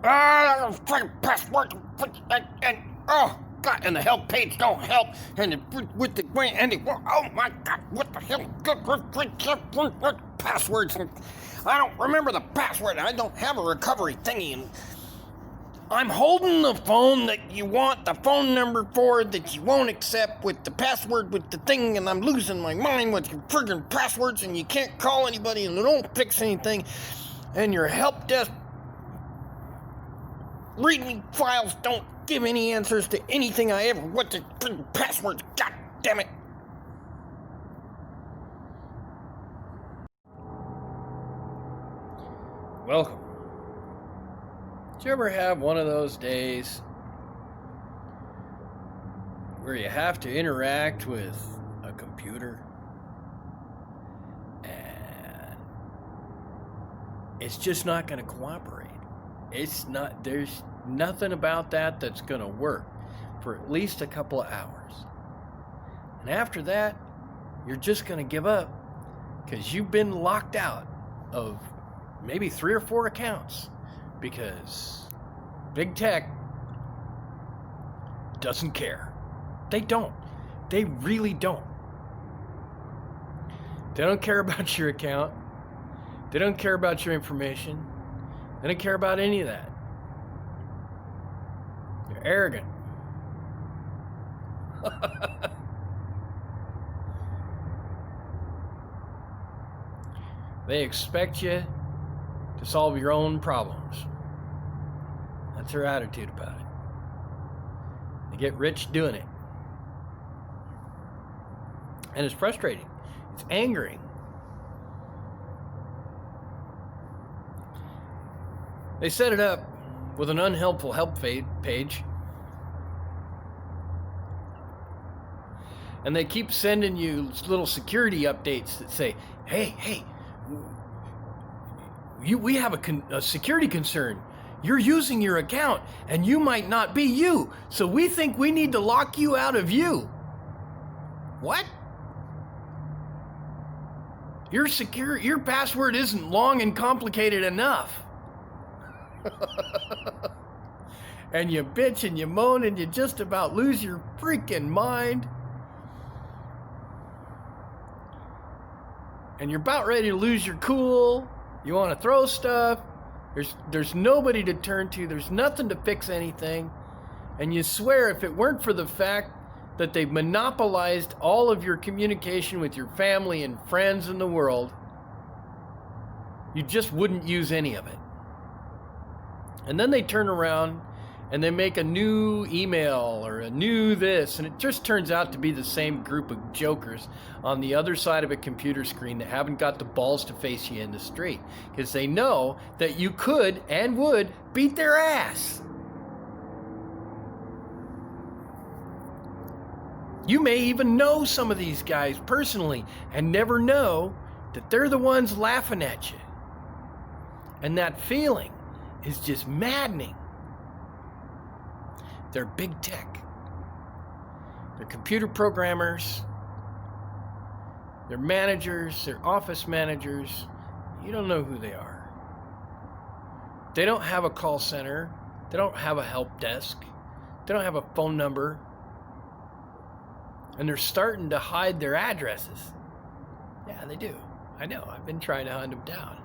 Fucking password, and oh God, and the help page don't help, and with the grant, and oh my God, what the hell? What passwords? I don't remember the password. I don't have a recovery thingy, and I'm holding the phone that you want the phone number for that you won't accept with the password with the thing, and I'm losing my mind with your friggin' passwords, and you can't call anybody, and they don't fix anything, and your help desk readme files don't give any answers to anything I ever want to passwords. God damn it. Welcome. Did you ever have one of those days where you have to interact with a computer and it's just not going to cooperate? There's nothing about that that's going to work for at least a couple of hours. And after that, you're just going to give up because you've been locked out of maybe 3 or 4 accounts because big tech doesn't care. They don't. They really don't. They don't care about your account. They don't care about your information. They don't care about any of that. You're arrogant. They expect you to solve your own problems. That's their attitude about it. They get rich doing it. And it's frustrating. It's angering. They set it up with an unhelpful help page. And they keep sending you little security updates that say, hey, we have a security concern. You're using your account and you might not be you. So we think we need to lock you out of you. What? Your password isn't long and complicated enough. And you bitch and you moan and you just about lose your freaking mind. And you're about ready to lose your cool. You want to throw stuff. There's nobody to turn to. There's nothing to fix anything. And you swear if it weren't for the fact that they've monopolized all of your communication with your family and friends in the world, you just wouldn't use any of it. And then they turn around and they make a new email or a new this, and it just turns out to be the same group of jokers on the other side of a computer screen that haven't got the balls to face you in the street because they know that you could and would beat their ass. You may even know some of these guys personally and never know that they're the ones laughing at you. And that feeling is just maddening. They're big tech. They're computer programmers. They're managers. They're office managers. You don't know who they are. They don't have a call center. They don't have a help desk. They don't have a phone number. And they're starting to hide their addresses. Yeah, they do. I know. I've been trying to hunt them down.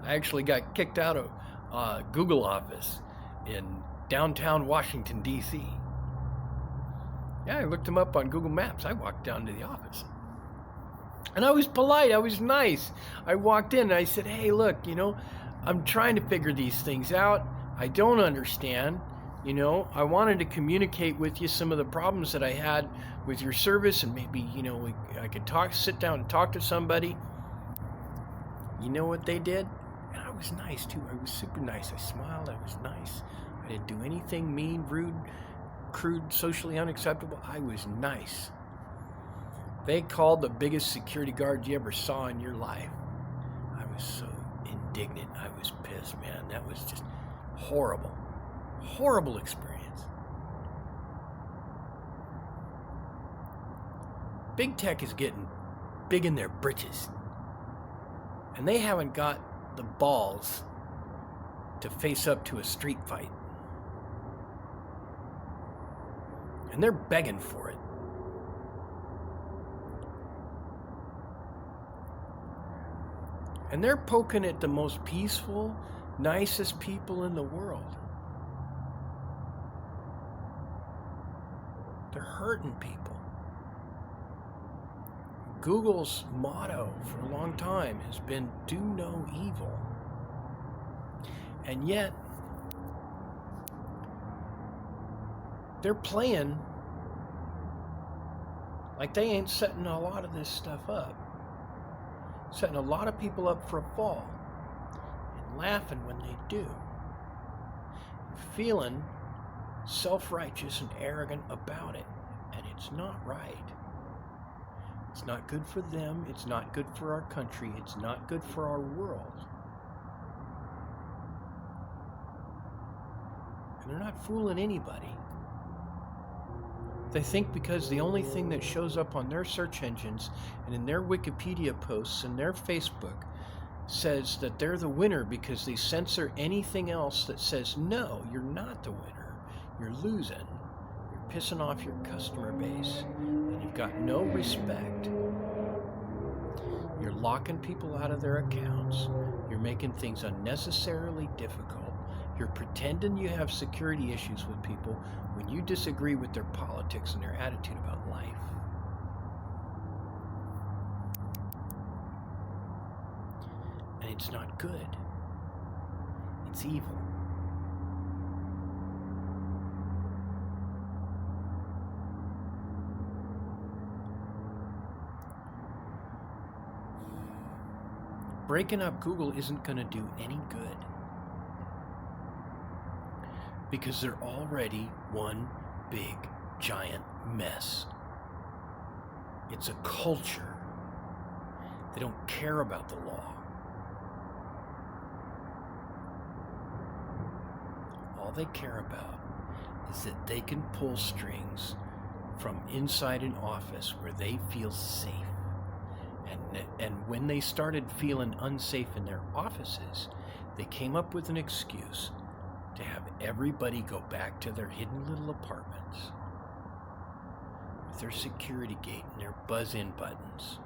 I actually got kicked out of Google office in downtown Washington, D.C. Yeah, I looked them up on Google Maps. I walked down to the office. And I was polite. I was nice. I walked in and I said, hey, look, I'm trying to figure these things out. I don't understand. I wanted to communicate with you some of the problems that I had with your service, and maybe, I could sit down and talk to somebody. You know what they did? And I was nice too. I was super nice. I smiled. I was nice. I didn't do anything mean, rude, crude, socially unacceptable. I was nice. They called the biggest security guard you ever saw in your life. I was so indignant. I was pissed, man. That was just horrible. Horrible experience. Big tech is getting big in their britches. And they haven't got the balls to face up to a street fight. And they're begging for it. And they're poking at the most peaceful, nicest people in the world. They're hurting people. Google's motto for a long time has been, do no evil. And yet, they're playing like they ain't setting a lot of this stuff up. Setting a lot of people up for a fall. And laughing when they do. Feeling self-righteous and arrogant about it. And it's not right. It's not good for them. It's not good for our country. It's not good for our world. And they're not fooling anybody. They think because the only thing that shows up on their search engines and in their Wikipedia posts and their Facebook says that they're the winner because they censor anything else that says, no, you're not the winner. You're losing. You're pissing off your customer base. And you've got no respect. You're locking people out of their accounts. You're making things unnecessarily difficult. You're pretending you have security issues with people when you disagree with their politics and their attitude about life. And it's not good. It's evil. Breaking up Google isn't going to do any good. Because they're already one big, giant mess. It's a culture. They don't care about the law. All they care about is that they can pull strings from inside an office where they feel safe. And when they started feeling unsafe in their offices, they came up with an excuse to have everybody go back to their hidden little apartments with their security gate and their buzz-in buttons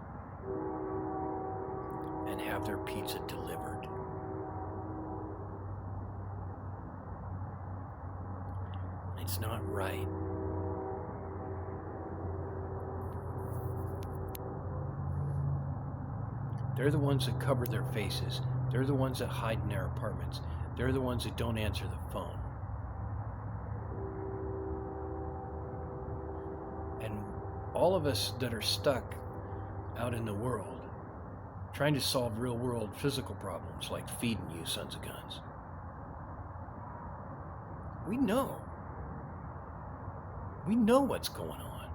and have their pizza delivered. It's not right. They're the ones that cover their faces. They're the ones that hide in their apartments. They're the ones that don't answer the phone. And all of us that are stuck out in the world, trying to solve real world physical problems like feeding you sons of guns, we know. We know what's going on.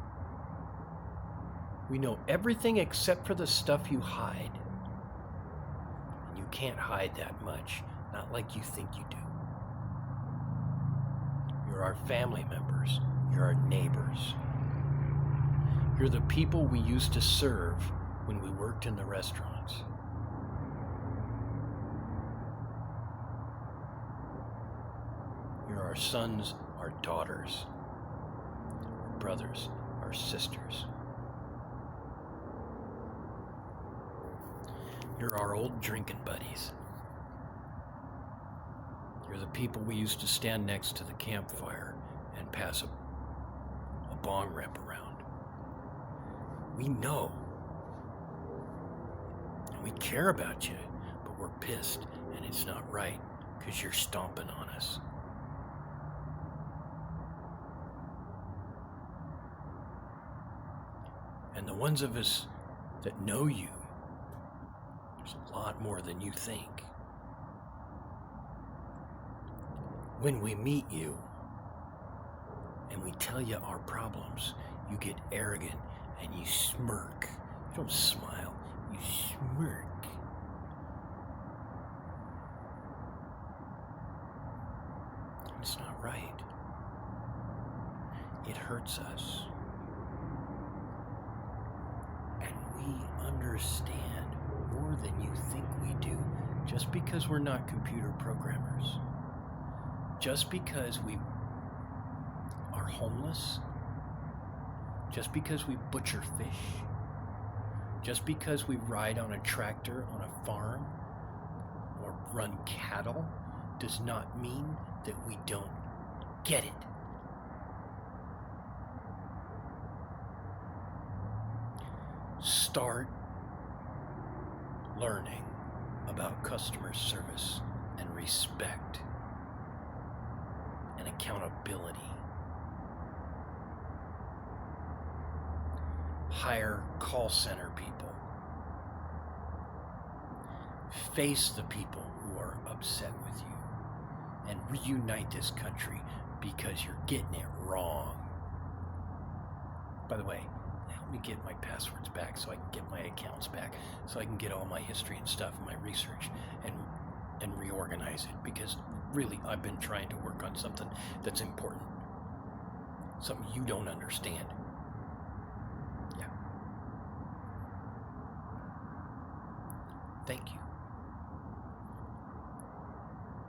We know everything except for the stuff you hide. And you can't hide that much. Not like you think you do. You're our family members. You're our neighbors. You're the people we used to serve when we worked in the restaurants. You're our sons, our daughters, our brothers, our sisters. You're our old drinking buddies. You're the people we used to stand next to the campfire and pass a bong rip around. We know. And we care about you, but we're pissed, and it's not right because you're stomping on us. And the ones of us that know you, there's a lot more than you think. When we meet you and we tell you our problems, you get arrogant and you smirk. You don't smile, you smirk. It's not right. It hurts us. And we understand more than you think we do, just because we're not computer programmers. just because we are homeless, just because we butcher fish, just because we ride on a tractor on a farm or run cattle, does not mean that we don't get it. Start learning about customer service and respect and accountability. Hire call center people. Face the people who are upset with you and reunite this country because you're getting it wrong. By the way, help me get my passwords back so I can get my accounts back, so I can get all my history and stuff and my research and reorganize it, because really I've been trying to work on something that's important, something you don't understand. Yeah. Thank you,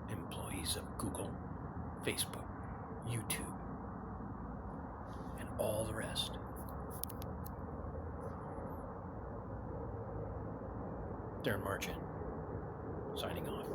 employees of Google, Facebook, YouTube, and all the rest. Darren Marchand, signing off.